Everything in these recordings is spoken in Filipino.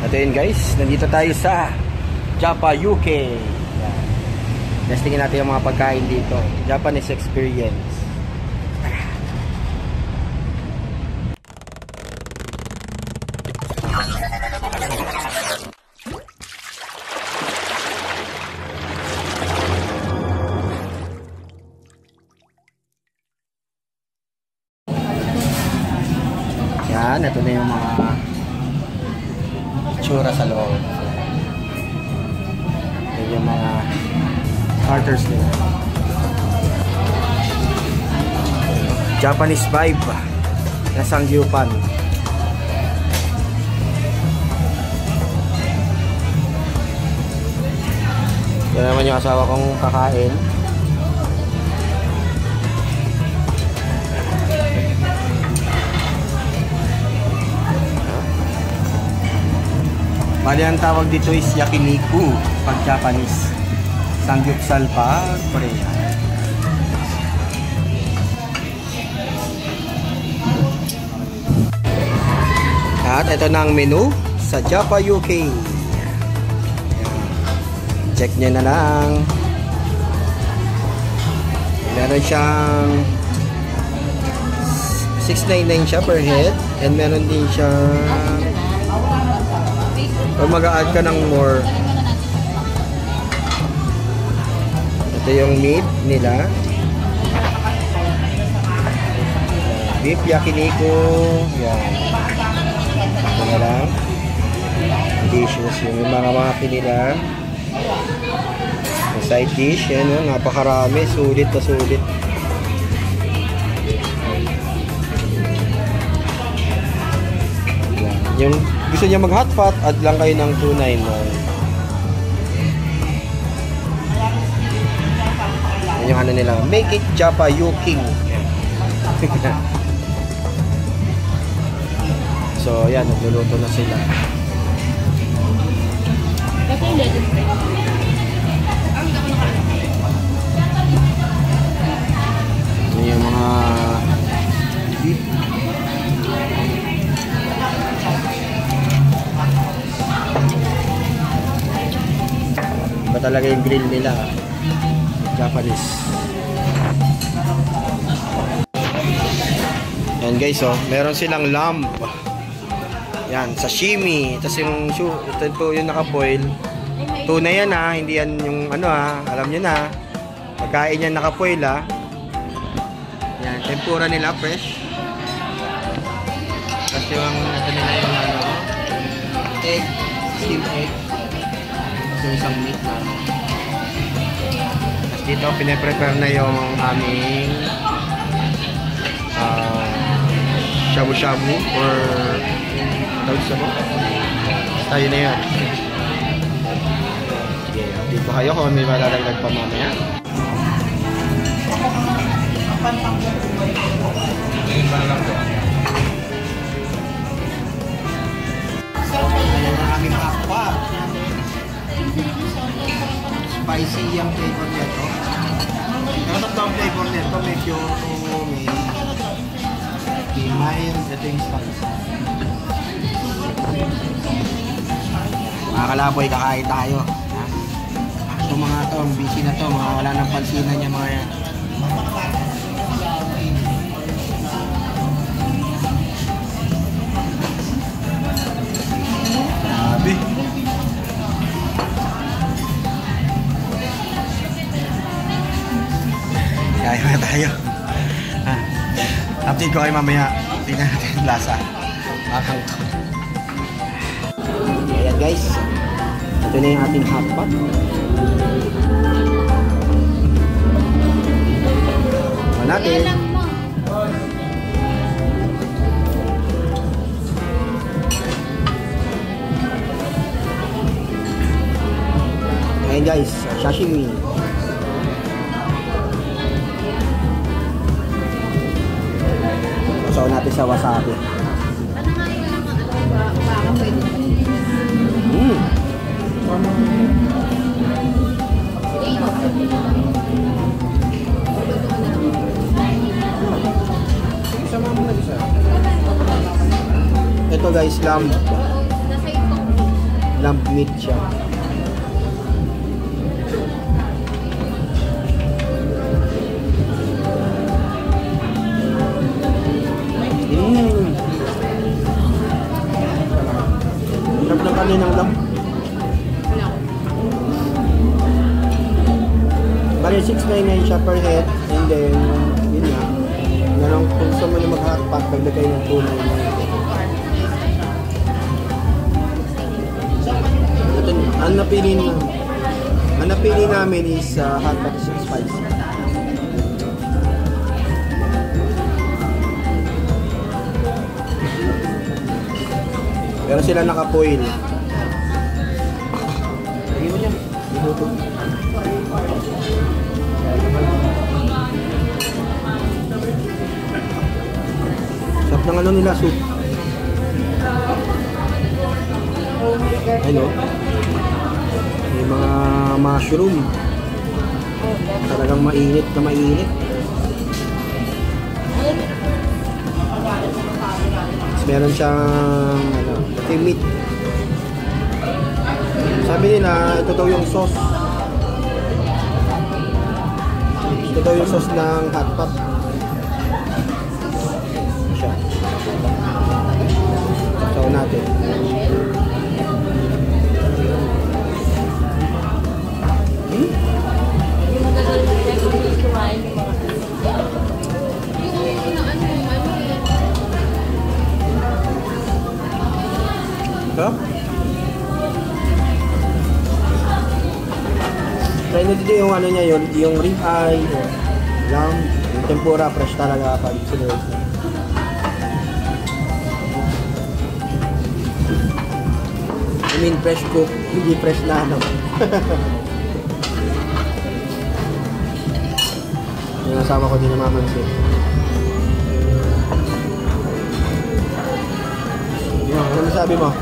At yun guys, nandito tayo sa Japa, UK. Yan. Testingin natin yung mga pagkain dito. Japanese experience. Yan, ito na yung mga tsura sa loob. Yan yung mga starters nila. Japanese vibe na sangyupan. Yan naman yung asawa kong kakain. Bali ang tawag dito is yakiniku pag Japanese. Samgyeopsal pag Korea. At ito na ang menu sa Japa, UK. Check nyo na lang. Meron siyang 699 siya per head. And meron din siyang pag mag-a-add ka ng more, ito yung meat nila, beef yakiniku. Yan, ito na lang dishes, yung mga maki nila, yung side dish. Yan, napakarami, sulit na sulit. Yan, yung gusto niya mag hot pot, add lang kayo ng 299. Yan yung ano nila, make it Japa UK. So yan, nagluluto na sila. Yan yung mga beef. Iba talaga yung grill nila, Japanese. Yan guys, oh, meron silang lamb. Yan, sashimi. Tapos yung ito po yung naka-boil. Tuna yan ha, hindi yan yung ano ha, alam nyo na. Pagkain yan naka-boil ha. Yan, tempura nila fresh. Tapos yung ito nila yung ano, egg, steamed egg. Yung isang meat na. Tapos dito pinaprepare na yung aming shabu-shabu or tawag sa mo. Tayo na yan. Sige, dito kayo kung may malalagdag pa mamaya. Ngayon pa na lang po. Ayan ang aming akwa. Spicy yung flavor nito. Pero tatlong flavor nito. May Kyoto, may mild, ito yung spicy. Mga kalaboy, kakain tayo. Itong mga to, busy na to. Mga wala nang pansinan niya mga yan. Grabe. Kaya na tayo. Update ko kayo mamaya. Tingnan natin yung lasa. Makakang to. Ayan guys. Ito na yung ating hotpot. Tingnan natin. Ayan guys. Sashimi. So natin sa wasabi. Ito guys, lamb. lamb meat siya. Sarap ng kaninang lamb. Bali, 699 siya per head. And then, yun nga. Ganun, kung gusto mo na mag-hotpot, paglagay ng tunay na. Ito, ang napili namin is hotpot spicy. Pero sila naka-foil. Lagi mo dyan. Inuto. Sarap ng ano nila, soup. Ayun, may mga mushroom. Talagang mainit na mainit. Meron siyang meat. Sabi nila, ito daw yung sauce. Ito daw yung sauce ng hotpot. Siya. Saw natin. Huh? Try na dito yung ano niya, yung rib eye, lamb, yung tempura, fresh talaga pag sinurod. I mean fresh cook, hindi fresh na ano. Yung asama ko din namamansin. Ano masabi mo?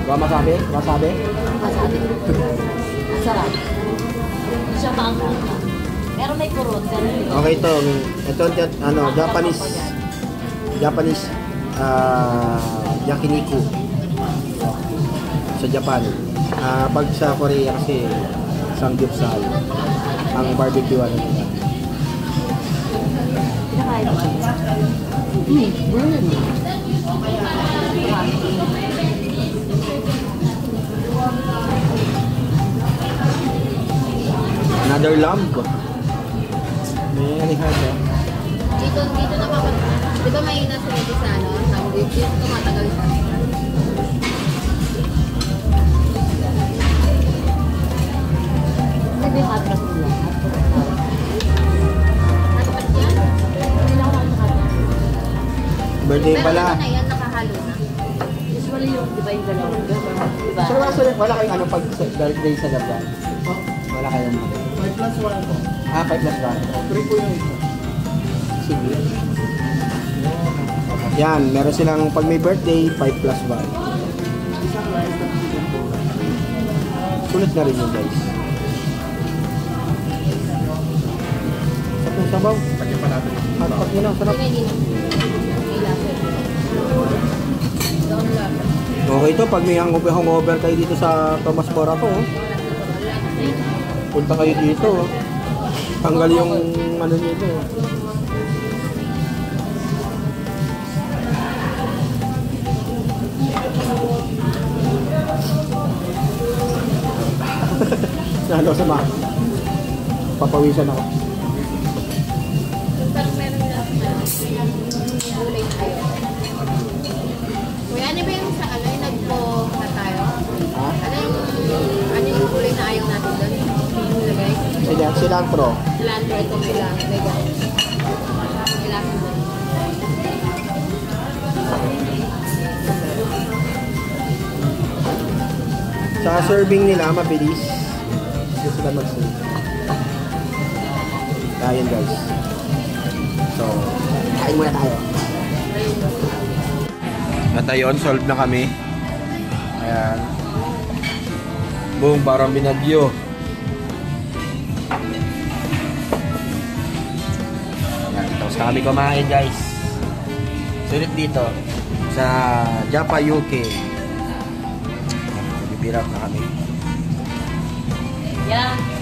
Masabi? Masabi? Masabi. Sarap. Siya maanghang. Pero may kurot. Okay ito. Ito ano, Japanese yakiniku sa Japan. Pag sa Korea kasi samgyeopsal ang barbecue ano nila. Pinakain mo. Another lamb. May alihan siya. Dito naman, di ba may nasa dito sa ano, sandwich, dito tumatagal siya. Sabi hot pot nila. Hotpot yan? Hindi na ako nakakahot. Birthday Pero pala. ano na yan, nakahalo na. Usually yung, di ba yung dalawa? Diba? So wala kayong ano pag birthday sa Japan? Wala kayong 5 plus 1 po. 5 plus 1. 3 po yung isa. Sige. Yan, meron silang pag may birthday, 5 plus 1. Isang rice at chicken po. Sulit na rin yun guys. Sarap ng sabaw. Lagyan pa natin. Hotpot nila, sarap. Hindi na. May lasa. Doon lasa. Okay to, pag may hangover kayo dito sa Tomas Morato, punta kayo dito. Tanggal yung ano dito. Lalo sa mga papawisan ako. Pero meron na gulay tayo. Kuya, ano ba yung sa ano, yung nagpo na tayo? Ha? Ano yung gulay na ayaw natin doon? Yung lagay? Cilantro. Cilantro, itong cilantro. Lagay. Cilantro doon. Sa serving nila, mabilis. Hindi sila mag-serve. Ayan guys. So, kain muna tayo. At ayun, solve na kami. Ayan. Boom, parang binagyo. Ayan, tapos na kami kumain guys. Sulit dito sa Japa UK. Hirap na kami. Yan.